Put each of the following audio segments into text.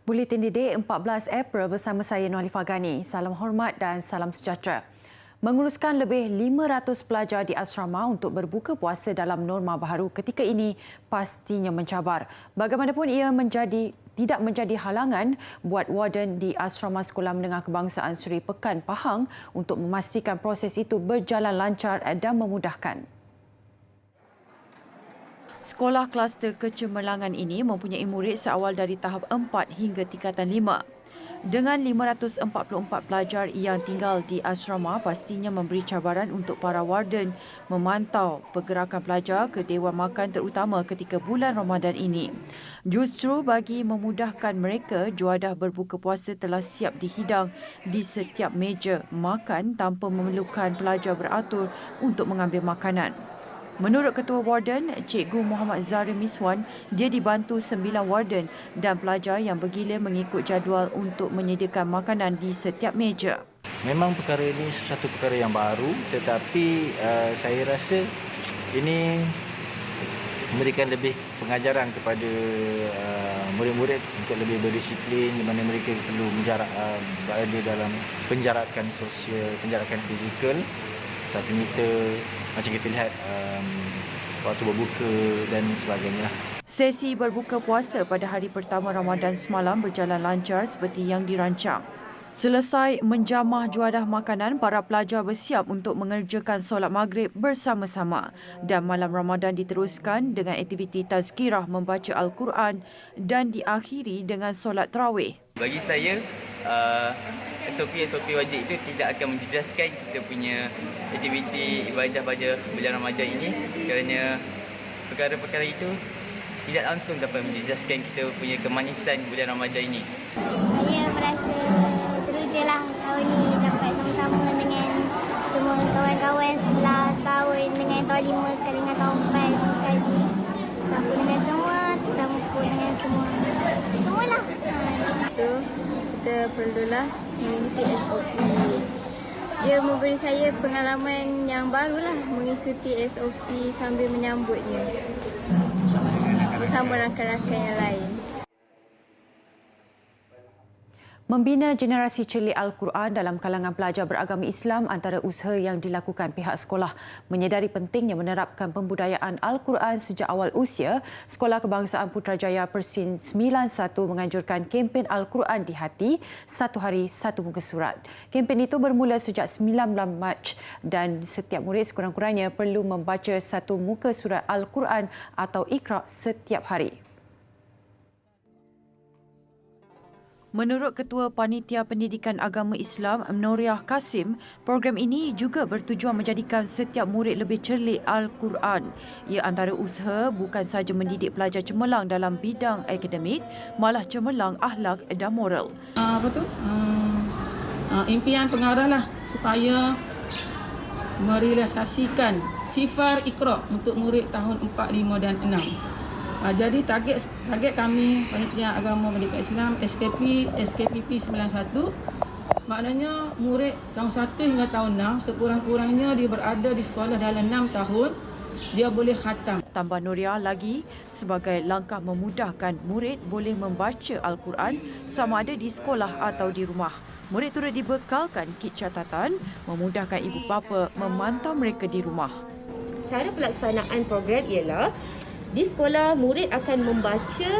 Buletin Didik 14 April bersama saya Nohalifah Gani. Salam hormat dan salam sejahtera. Menguruskan lebih 500 pelajar di asrama untuk berbuka puasa dalam norma baharu ketika ini pastinya mencabar. Bagaimanapun ia tidak menjadi halangan buat warden di Asrama Sekolah Menengah Kebangsaan Seri Pekan Pahang untuk memastikan proses itu berjalan lancar dan memudahkan. Sekolah kluster kecemerlangan ini mempunyai murid seawal dari tahap 4 hingga tingkatan 5. Dengan 544 pelajar yang tinggal di asrama, pastinya memberi cabaran untuk para warden memantau pergerakan pelajar ke Dewan Makan terutama ketika bulan Ramadan ini. Justru bagi memudahkan mereka, juadah berbuka puasa telah siap dihidang di setiap meja makan tanpa memerlukan pelajar beratur untuk mengambil makanan. Menurut Ketua Warden, Cikgu Muhammad Zahri Miswan, dia dibantu 9 warden dan pelajar yang bergila mengikut jadual untuk menyediakan makanan di setiap meja. Memang perkara ini satu perkara yang baru, tetapi saya rasa ini memberikan lebih pengajaran kepada murid-murid untuk lebih berdisiplin, di mana mereka perlu berada dalam penjarakan sosial, penjarakan fizikal 1 meter, macam kita lihat waktu berbuka dan sebagainya. Sesi berbuka puasa pada hari pertama Ramadan semalam berjalan lancar seperti yang dirancang. Selesai menjamah juadah makanan, para pelajar bersiap untuk mengerjakan solat maghrib bersama-sama. Dan malam Ramadan diteruskan dengan aktiviti tazkirah membaca Al-Quran dan diakhiri dengan solat tarawih. Bagi saya, SOP wajib itu tidak akan menjejaskan kita punya aktiviti ibadah pada bulan Ramadan ini, kerana perkara-perkara itu tidak langsung dapat menjejaskan kita punya kemanisan bulan Ramadan ini. Saya merasa terujalah tahun ini dapat sama-sama dengan semua kawan-kawan sebelah setahun, dengan tahun 5 sekali, dengan tahun 4 sekali. Bersama dengan semua, bersama dengan semua. Semualah. Itu kita perlulah mengikuti SOP. Dia memberi saya pengalaman yang barulah mengikuti SOP sambil menyambutnya bersama rakan-rakan yang lain. Membina generasi celik Al-Quran dalam kalangan pelajar beragama Islam antara usaha yang dilakukan pihak sekolah. Menyedari pentingnya menerapkan pembudayaan Al-Quran sejak awal usia, Sekolah Kebangsaan Putrajaya Persin 91 menganjurkan kempen Al-Quran di hati, 1 hari 1 muka surat. Kempen itu bermula sejak 19 Mac dan setiap murid sekurang-kurangnya perlu membaca 1 muka surat Al-Quran atau Iqra setiap hari. Menurut Ketua Panitia Pendidikan Agama Islam Noriah Kasim, program ini juga bertujuan menjadikan setiap murid lebih cerlik Al-Quran. Ia antara usaha bukan sahaja mendidik pelajar cemerlang dalam bidang akademik, malah cemerlang akhlak dan moral. Impian pengarah lah supaya merealisasikan sifar Iqra untuk murid tahun 4, 5 dan 6. Jadi target kami Panitia Agama Pendidikan Islam SKPP 91, maknanya murid tahun 1 hingga tahun 6 sekurang-kurangnya dia berada di sekolah dalam 6 tahun, dia boleh khatam. Tambah Nuriah lagi, sebagai langkah memudahkan murid boleh membaca Al-Quran sama ada di sekolah atau di rumah. Murid turut dibekalkan kit catatan, memudahkan ibu bapa memantau mereka di rumah. Cara pelaksanaan program ialah di sekolah, murid akan membaca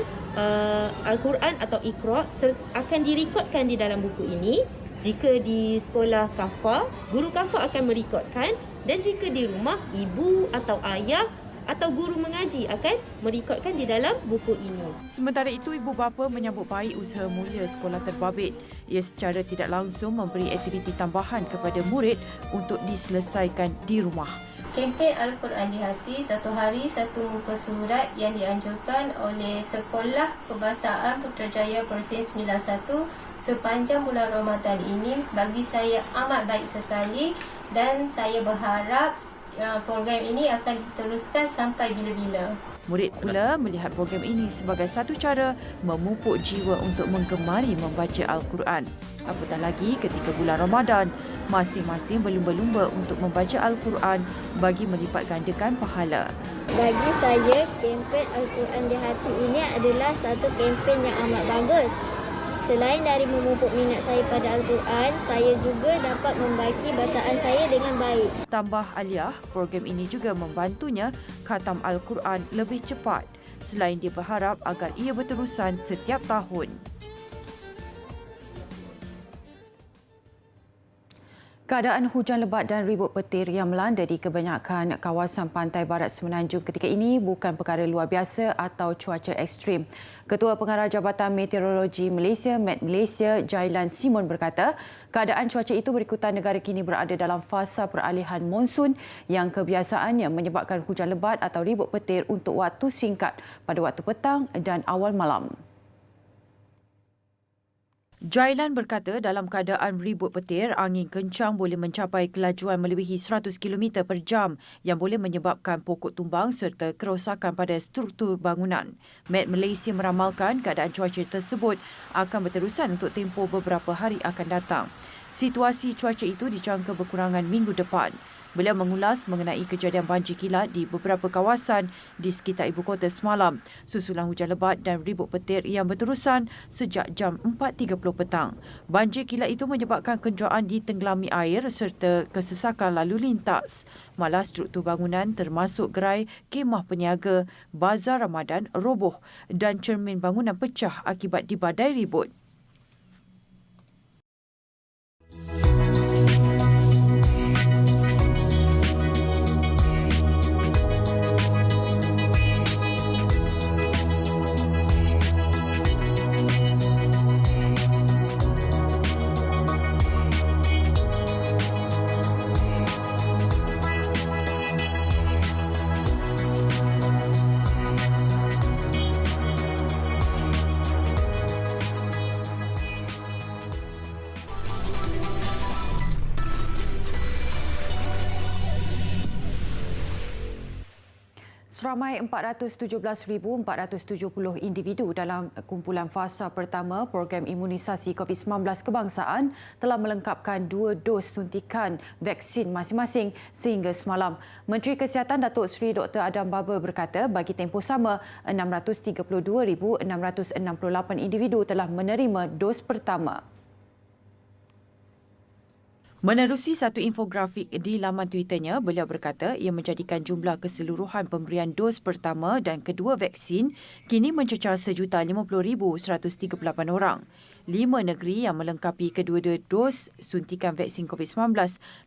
Al-Quran atau Iqra, akan direkodkan di dalam buku ini. Jika di sekolah kafah, guru kafah akan merekodkan, dan jika di rumah, ibu atau ayah atau guru mengaji akan merekodkan di dalam buku ini. Sementara itu, ibu bapa menyambut baik usaha mulia sekolah terbabit. Ia secara tidak langsung memberi aktiviti tambahan kepada murid untuk diselesaikan di rumah. Kempen Al-Quran di hati, 1 hari 1 muka surat yang dianjurkan oleh Sekolah Kebangsaan Putrajaya Persin 91 sepanjang bulan Ramadan ini bagi saya amat baik sekali, dan saya berharap program ini akan diteruskan sampai bila-bila. Murid pula melihat program ini sebagai satu cara memupuk jiwa untuk menggemari membaca Al-Quran. Apatah lagi ketika bulan Ramadan, masing-masing berlumba-lumba untuk membaca Al-Quran bagi melipat gandakan pahala. Bagi saya, kempen Al-Quran di hati ini adalah satu kempen yang amat bagus. Selain dari memupuk minat saya pada Al-Quran, saya juga dapat membaiki bacaan saya dengan baik. Tambah Aliyah, program ini juga membantunya khatam Al-Quran lebih cepat. Selain dia berharap agar ia berterusan setiap tahun. Keadaan hujan lebat dan ribut petir yang melanda di kebanyakan kawasan pantai barat Semenanjung ketika ini bukan perkara luar biasa atau cuaca ekstrim. Ketua Pengarah Jabatan Meteorologi Malaysia, Met Malaysia, Jailan Simon berkata, keadaan cuaca itu berikutan negara kini berada dalam fasa peralihan monsun yang kebiasaannya menyebabkan hujan lebat atau ribut petir untuk waktu singkat pada waktu petang dan awal malam. Jailan berkata dalam keadaan ribut petir, angin kencang boleh mencapai kelajuan melebihi 100 km per jam yang boleh menyebabkan pokok tumbang serta kerosakan pada struktur bangunan. Met Malaysia meramalkan keadaan cuaca tersebut akan berterusan untuk tempoh beberapa hari akan datang. Situasi cuaca itu dijangka berkurangan minggu depan. Beliau mengulas mengenai kejadian banjir kilat di beberapa kawasan di sekitar ibu kota semalam, susulan hujan lebat dan ribut petir yang berterusan sejak jam 4.30 petang. Banjir kilat itu menyebabkan kenderaan ditenggelami air serta kesesakan lalu lintas. Malah struktur bangunan termasuk gerai kemah peniaga, bazar Ramadan roboh dan cermin bangunan pecah akibat dibadai ribut. Seramai 417,470 individu dalam kumpulan fasa pertama program imunisasi COVID-19 kebangsaan telah melengkapkan 2 dos suntikan vaksin masing-masing sehingga semalam. Menteri Kesihatan Datuk Seri Dr. Adam Baba berkata bagi tempoh sama 632,668 individu telah menerima dos pertama. Menerusi satu infografik di laman Twitternya, beliau berkata ia menjadikan jumlah keseluruhan pemberian dos pertama dan kedua vaksin kini mencecah 150,138 orang. 5 negeri yang melengkapi kedua-dua dos suntikan vaksin COVID-19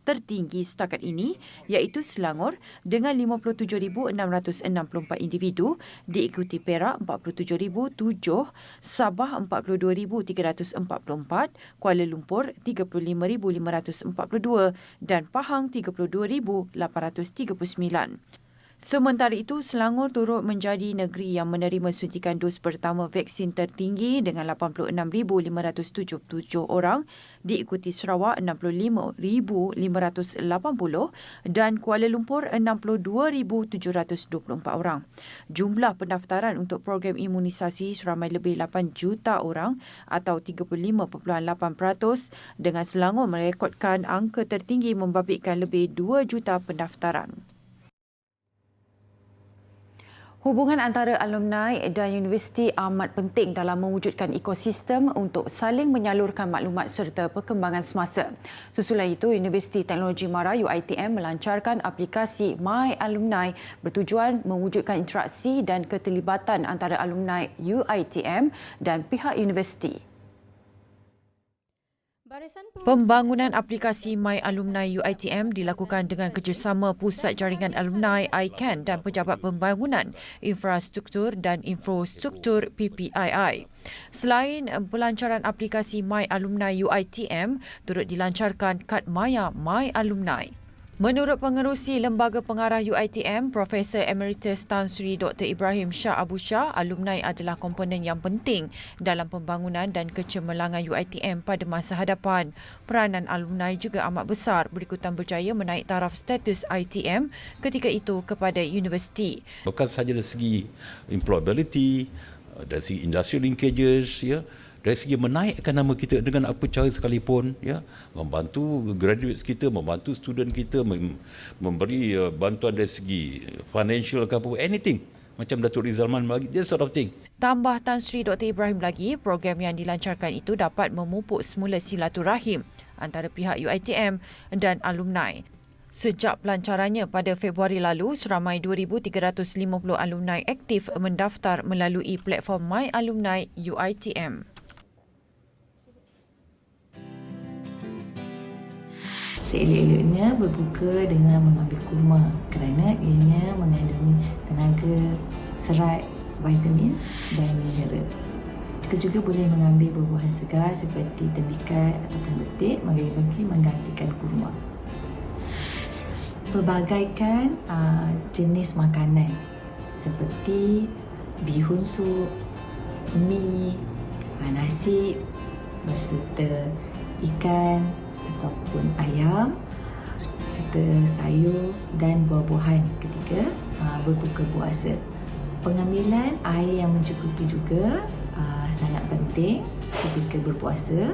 tertinggi setakat ini iaitu Selangor dengan 57,664 individu, diikuti Perak 47,007, Sabah 42,344, Kuala Lumpur 35,542 dan Pahang 32,839. Sementara itu, Selangor turut menjadi negeri yang menerima suntikan dos pertama vaksin tertinggi dengan 86,577 orang, diikuti Sarawak 65,580 dan Kuala Lumpur 62,724 orang. Jumlah pendaftaran untuk program imunisasi seramai lebih 8 juta orang atau 35.8% dengan Selangor merekodkan angka tertinggi membabitkan lebih 2 juta pendaftaran. Hubungan antara alumni dan universiti amat penting dalam mewujudkan ekosistem untuk saling menyalurkan maklumat serta perkembangan semasa. Susulan itu, Universiti Teknologi Mara UiTM melancarkan aplikasi My Alumni bertujuan mewujudkan interaksi dan keterlibatan antara alumni UiTM dan pihak universiti. Pembangunan aplikasi My Alumni UiTM dilakukan dengan kerjasama Pusat Jaringan Alumni ICAN dan Pejabat Pembangunan Infrastruktur dan Infrastruktur PPII. Selain pelancaran aplikasi My Alumni UiTM, turut dilancarkan kad maya My Alumni. Menurut pengerusi Lembaga Pengarah UiTM, Profesor Emeritus Tan Sri Dr. Ibrahim Shah Abu Shah, alumni adalah komponen yang penting dalam pembangunan dan kecemerlangan UiTM pada masa hadapan. Peranan alumni juga amat besar berikutan berjaya menaik taraf status ITM ketika itu kepada universiti. Bukan sahaja dari segi employability, dari segi industry linkages, ya, dari segi menaikkan nama kita dengan apa cara sekalipun, ya, membantu graduates kita, membantu student kita, memberi bantuan dari segi financial ke apa, anything. macam Datuk Rizal Man bagi, that sort of thing. Tambah Tan Sri Dr. Ibrahim lagi, program yang dilancarkan itu dapat memupuk semula silaturahim antara pihak UiTM dan alumni. Sejak pelancarannya pada Februari lalu, seramai 2,350 alumni aktif mendaftar melalui platform My Alumni UiTM. Seelok-eloknya berbuka dengan mengambil kurma kerana ianya mengandungi tenaga, serat, vitamin dan mineral. Kita juga boleh mengambil buah-buahan segar seperti tembikat ataupun betik bagi menggantikan kurma. Pelbagaikan jenis makanan seperti bihun sup, mi, nasi berserta ikan ataupun ayam serta sayur dan buah-buahan ketika berbuka puasa. Pengambilan air yang mencukupi juga sangat penting ketika berpuasa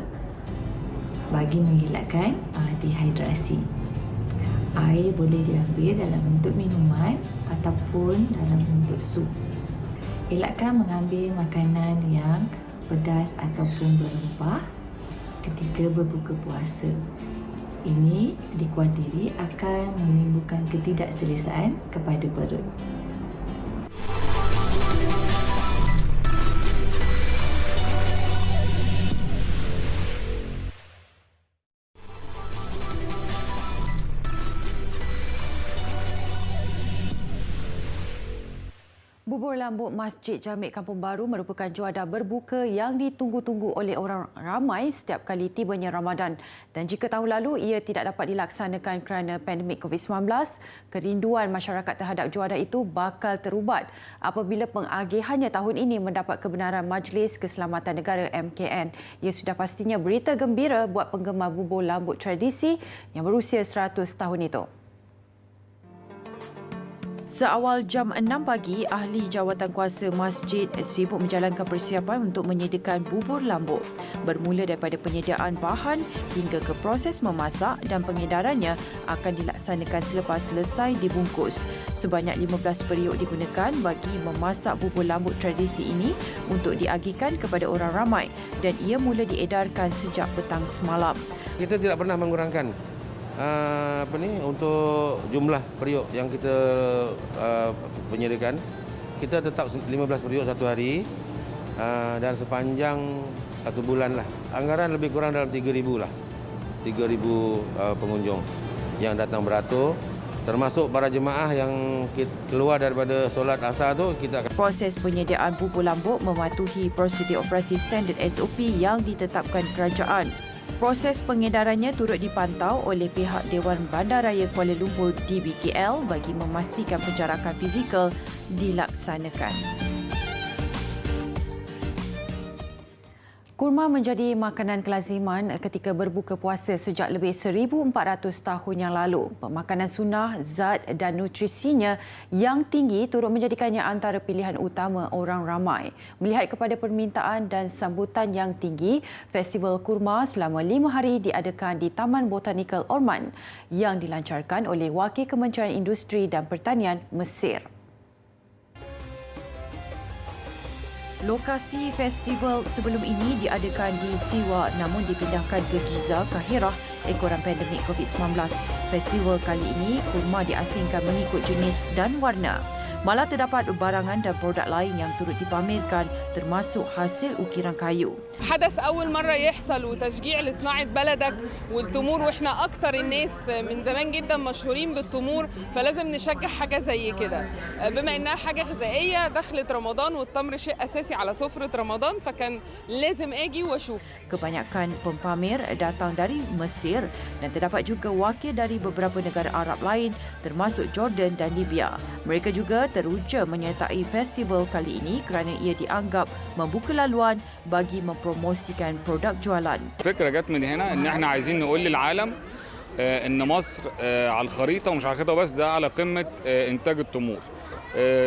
bagi mengelakkan dehidrasi. Air boleh diambil dalam bentuk minuman ataupun dalam bentuk sup. Elakkan mengambil makanan yang pedas ataupun berempah ketika berbuka puasa. Ini dikhawatiri akan menimbulkan ketidakselesaan kepada perut. Bubur lambuk Masjid Jamik Kampung Baru merupakan juadah berbuka yang ditunggu-tunggu oleh orang ramai setiap kali tibanya Ramadan. Dan jika tahun lalu ia tidak dapat dilaksanakan kerana pandemik COVID-19, kerinduan masyarakat terhadap juadah itu bakal terubat apabila pengagihannya tahun ini mendapat kebenaran Majlis Keselamatan Negara MKN. Ia sudah pastinya berita gembira buat penggemar bubur lambuk tradisi yang berusia 100 tahun itu. Seawal jam 6 pagi, ahli jawatan kuasa masjid sibuk menjalankan persiapan untuk menyediakan bubur lambuk. Bermula daripada penyediaan bahan hingga ke proses memasak dan pengedarannya akan dilaksanakan selepas selesai dibungkus. Sebanyak 15 periuk digunakan bagi memasak bubur lambuk tradisi ini untuk diagihkan kepada orang ramai dan ia mula diedarkan sejak petang semalam. Kita tidak pernah mengurangkan untuk jumlah periuk yang kita penyediakan. Kita tetap 15 periuk satu hari dan sepanjang satu bulan lah. Anggaran lebih kurang dalam 3,000 lah. 3,000 pengunjung yang datang beratur, termasuk para jemaah yang keluar daripada solat asar tu kita akan. Proses penyediaan bubur lambuk mematuhi prosedur operasi standard SOP yang ditetapkan kerajaan. Proses pengedarannya turut dipantau oleh pihak Dewan Bandaraya Kuala Lumpur DBKL bagi memastikan penjarakan fizikal dilaksanakan. Kurma menjadi makanan kelaziman ketika berbuka puasa sejak lebih 1,400 tahun yang lalu. Pemakanan sunnah, zat dan nutrisinya yang tinggi turut menjadikannya antara pilihan utama orang ramai. Melihat kepada permintaan dan sambutan yang tinggi, Festival Kurma selama 5 hari diadakan di Taman Botanikal Orman yang dilancarkan oleh Wakil Kementerian Industri dan Pertanian Mesir. Lokasi festival sebelum ini diadakan di Siwa namun dipindahkan ke Giza, Kahirah ekoran pandemik COVID-19. Festival kali ini, kurma diasingkan mengikut jenis dan warna. Malah terdapat barangan dan produk lain yang turut dipamerkan termasuk hasil ukiran kayu. حدث أول مرة يحصل وتشجيع لصناعة بلدك والتمور وإحنا أكتر الناس من زمان جدا مشهورين بالتمور فلازم نشجع حاجة زي كده بما إنها حاجة غذائية دخلت رمضان والتمر شيء أساسي على سفرة رمضان فكان لازم أجي وأشوف. Kebanyakan pempamer datang dari Mesir dan terdapat juga wakil dari beberapa negara Arab lain termasuk Jordan dan Libya. Mereka juga teruja menyertai festival kali ini kerana ia dianggap membuka laluan bagi mempromosikan produk jualan. الفكرة جت من هنا ان احنا عايزين نقول للعالم ان مصر على الخريطة ومش على الخريطة بس ده على قمة انتاج التمور.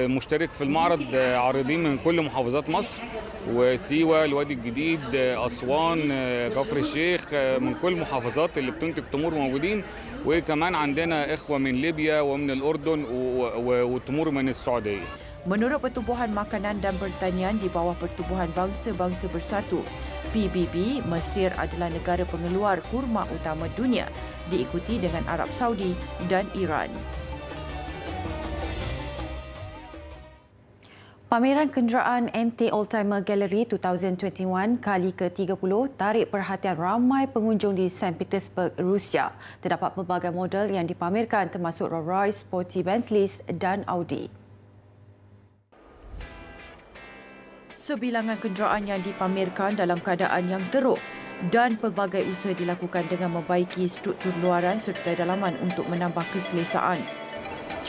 مشترك في المعرض عارضين من كل محافظات مصر وسيوة، الوادي الجديد، أسوان، كفر الشيخ، من كل محافظات اللي بتنتج تمور موجودين، وكمان عندنا إخوة من ليبيا ومن الأردن والتمور من السعودية. Menurut Pertubuhan Makanan dan Pertanian di bawah Pertubuhan Bangsa-Bangsa Bersatu, PBB, Mesir adalah negara pengeluar kurma utama dunia, diikuti dengan Arab Saudi dan Iran. Pameran Kenderaan Antique Oldtimer Gallery 2021 kali ke-30 tarik perhatian ramai pengunjung di St. Petersburg, Rusia. Terdapat pelbagai model yang dipamerkan termasuk Rolls-Royce, sporty Bentleys dan Audi. Sebilangan kenderaan yang dipamerkan dalam keadaan yang teruk dan pelbagai usaha dilakukan dengan membaiki struktur luaran serta dalaman untuk menambah keselesaan.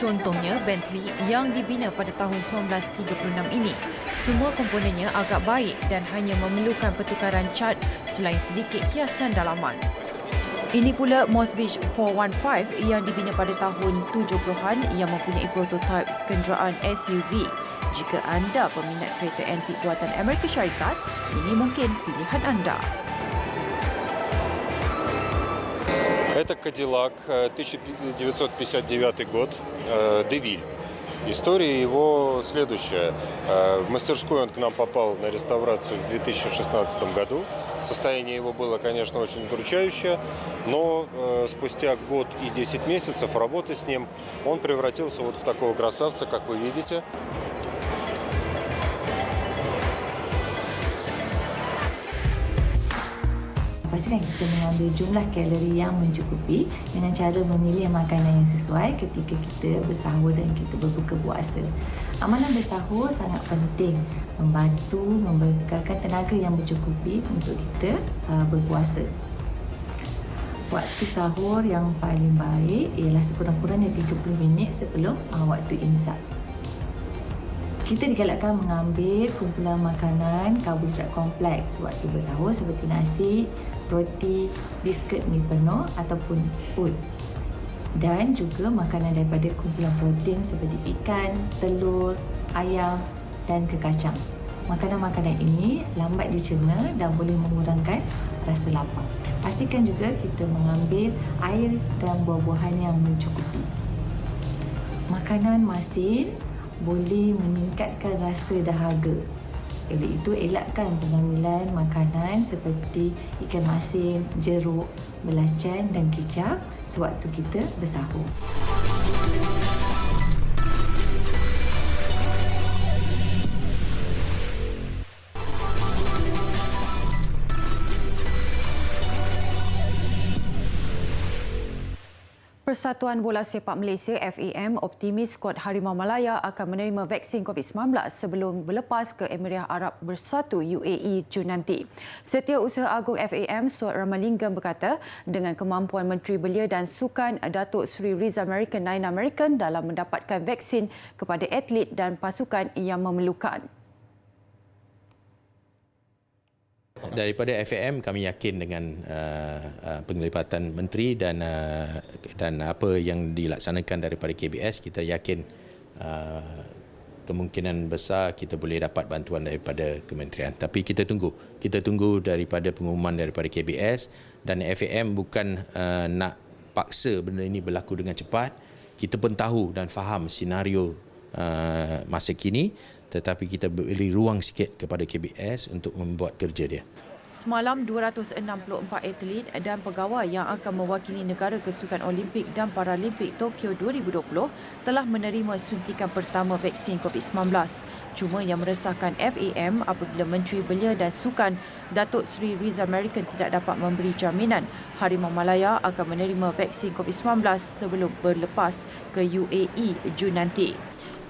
Contohnya Bentley yang dibina pada tahun 1936 ini. Semua komponennya agak baik dan hanya memerlukan pertukaran cat selain sedikit hiasan dalaman. Ini pula Moskvich 415 yang dibina pada tahun 70-an yang mempunyai prototipe kenderaan SUV. Jika anda peminat kereta antik buatan Amerika Syarikat, ini mungkin pilihan anda. Это Cadillac, 1959 год, Девиль. История его следующая. В мастерскую он к нам попал на реставрацию в 2016 году. Состояние его было, конечно, очень удручающее, но спустя год и 10 месяцев работы с ним он превратился вот в такого красавца, как вы видите. Pastikan kita mengambil jumlah kalori yang mencukupi dengan cara memilih makanan yang sesuai ketika kita bersahur dan kita berbuka puasa. Amalan bersahur sangat penting, membantu membekalkan tenaga yang mencukupi untuk kita berpuasa. Waktu sahur yang paling baik ialah sekurang-kurangnya 30 minit sebelum waktu imsak. Kita digalakkan mengambil kumpulan makanan karbohidrat kompleks waktu bersahur seperti nasi, roti, biskut mi penuh ataupun oat. Dan juga makanan daripada kumpulan protein seperti ikan, telur, ayam dan kekacang. Makanan-makanan ini lambat dicerna dan boleh mengurangkan rasa lapar. Pastikan juga kita mengambil air dan buah-buahan yang mencukupi. Makanan masin boleh meningkatkan rasa dahaga. Oleh itu, elakkan pengambilan makanan seperti ikan masin, jeruk, belacan dan kicap sewaktu kita bersahur. Persatuan Bola Sepak Malaysia FAM optimis skuad Harimau Malaya akan menerima vaksin COVID-19 sebelum berlepas ke Emirat Arab Bersatu UAE Jun nanti. Setiausaha Agung FAM Suat Ramalingam berkata dengan kemampuan Menteri Belia dan Sukan Datuk Seri Rizal American Nine American dalam mendapatkan vaksin kepada atlet dan pasukan yang memerlukan. Daripada FAM kami yakin dengan penglibatan menteri dan apa yang dilaksanakan daripada KBS, kita yakin kemungkinan besar kita boleh dapat bantuan daripada kementerian. Tapi kita tunggu daripada pengumuman daripada KBS, dan FAM bukan nak paksa benda ini berlaku dengan cepat. Kita pun tahu dan faham senario masa kini, tetapi kita beri ruang sikit kepada KBS untuk membuat kerja dia. Semalam 264 atlet dan pegawai yang akan mewakili negara ke Sukan Olimpik dan Paralimpik Tokyo 2020 telah menerima suntikan pertama vaksin COVID-19. Cuma yang meresahkan FAM apabila Menteri Belia dan Sukan Datuk Seri Rizal American tidak dapat memberi jaminan Harimau Malaya akan menerima vaksin COVID-19 sebelum berlepas ke UAE Jun nanti.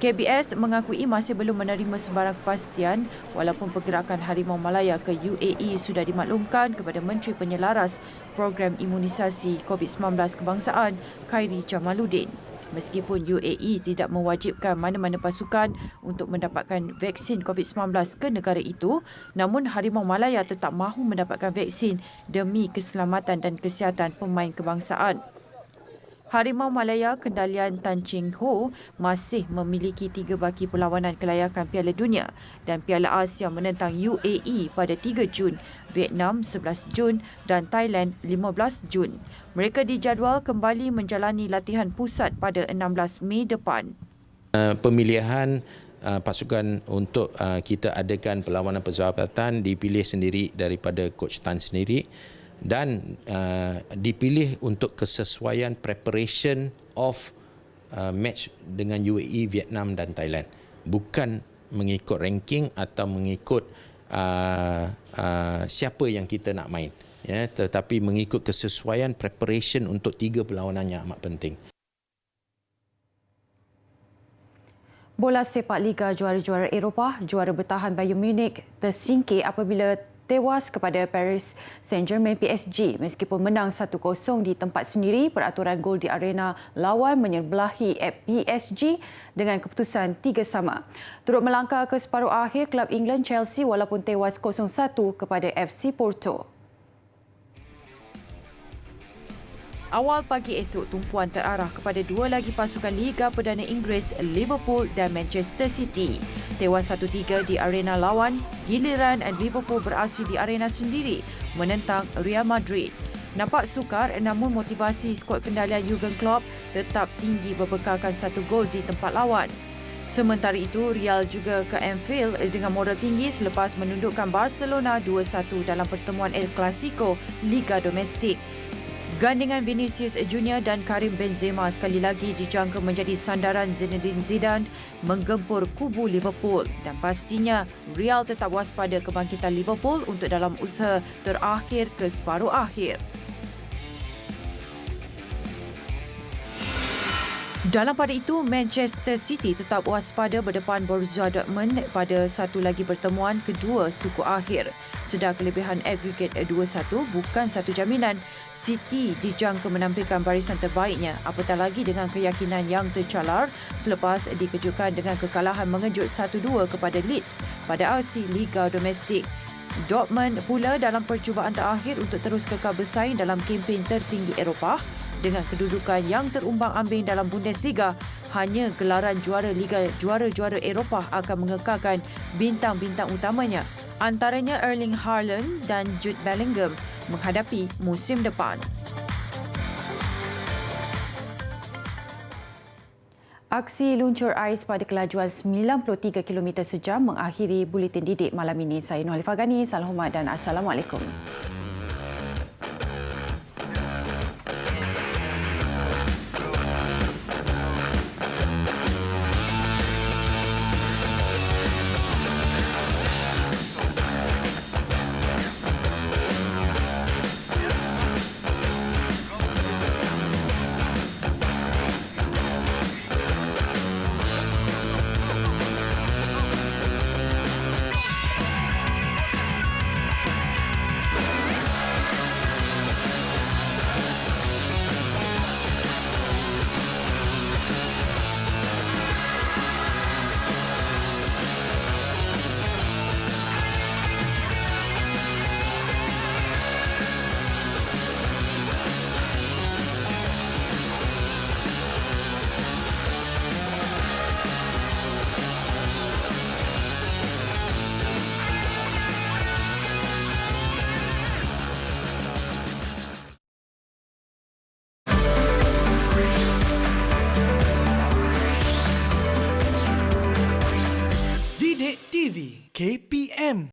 KBS mengakui masih belum menerima sebarang kepastian walaupun pergerakan Harimau Malaya ke UAE sudah dimaklumkan kepada Menteri Penyelaras Program Imunisasi COVID-19 Kebangsaan Khairi Jamaluddin. Meskipun UAE tidak mewajibkan mana-mana pasukan untuk mendapatkan vaksin COVID-19 ke negara itu, namun Harimau Malaya tetap mahu mendapatkan vaksin demi keselamatan dan kesihatan pemain kebangsaan. Harimau Malaya kendalian Tan Cheng Ho masih memiliki 3 baki perlawanan kelayakan Piala Dunia dan Piala Asia menentang UAE pada 3 Jun, Vietnam 11 Jun dan Thailand 15 Jun. Mereka dijadual kembali menjalani latihan pusat pada 16 Mei depan. Pemilihan pasukan untuk kita adakan perlawanan persahabatan dipilih sendiri daripada Coach Tan sendiri dan dipilih untuk kesesuaian preparation of match dengan UAE, Vietnam dan Thailand. Bukan mengikut ranking atau mengikut siapa yang kita nak main. Ya, tetapi mengikut kesesuaian preparation untuk 3 perlawanan yang amat penting. Bola sepak Liga Juara-Juara Eropah, juara bertahan Bayern Munich tersingkir apabila tewas kepada Paris Saint-Germain PSG meskipun menang 1-0 di tempat sendiri. Peraturan gol di arena lawan menyebelahi PSG dengan keputusan 3-3. Turut melangkah ke separuh akhir, klub England Chelsea walaupun tewas 0-1 kepada FC Porto. Awal pagi esok, tumpuan terarah kepada 2 lagi pasukan Liga Perdana Inggeris, Liverpool dan Manchester City. Tewas 1-3 di arena lawan, giliran Liverpool beraksi di arena sendiri menentang Real Madrid. Nampak sukar namun motivasi skuad kendalian Jurgen Klopp tetap tinggi berbekalkan 1 gol di tempat lawan. Sementara itu, Real juga ke Anfield dengan moral tinggi selepas menundukkan Barcelona 2-1 dalam pertemuan El Clasico Liga Domestik. Gandingan Vinicius Junior dan Karim Benzema sekali lagi dijangka menjadi sandaran Zinedine Zidane menggempur kubu Liverpool dan pastinya Real tetap waspada kebangkitan Liverpool untuk dalam usaha terakhir ke separuh akhir. Dalam pada itu, Manchester City tetap waspada berdepan Borussia Dortmund pada satu lagi pertemuan kedua suku akhir. Sedar kelebihan agregat 2-1 bukan satu jaminan City dijangka menampilkan barisan terbaiknya, apatah lagi dengan keyakinan yang tercalar selepas dikejutkan dengan kekalahan mengejut 1-2 kepada Leeds pada aksi Liga Domestik. Dortmund pula dalam percubaan terakhir untuk terus kekal bersaing dalam kempen tertinggi Eropah dengan kedudukan yang terumbang-ambing dalam Bundesliga. Hanya gelaran juara Liga Juara-Juara Eropah akan mengekalkan bintang-bintang utamanya, antaranya Erling Haaland dan Jude Bellingham menghadapi musim depan. Aksi luncur ais pada kelajuan 93 km sejam mengakhiri buletin didik malam ini. Saya Nur Alifah Ghani, salam hormat dan Assalamualaikum. KPM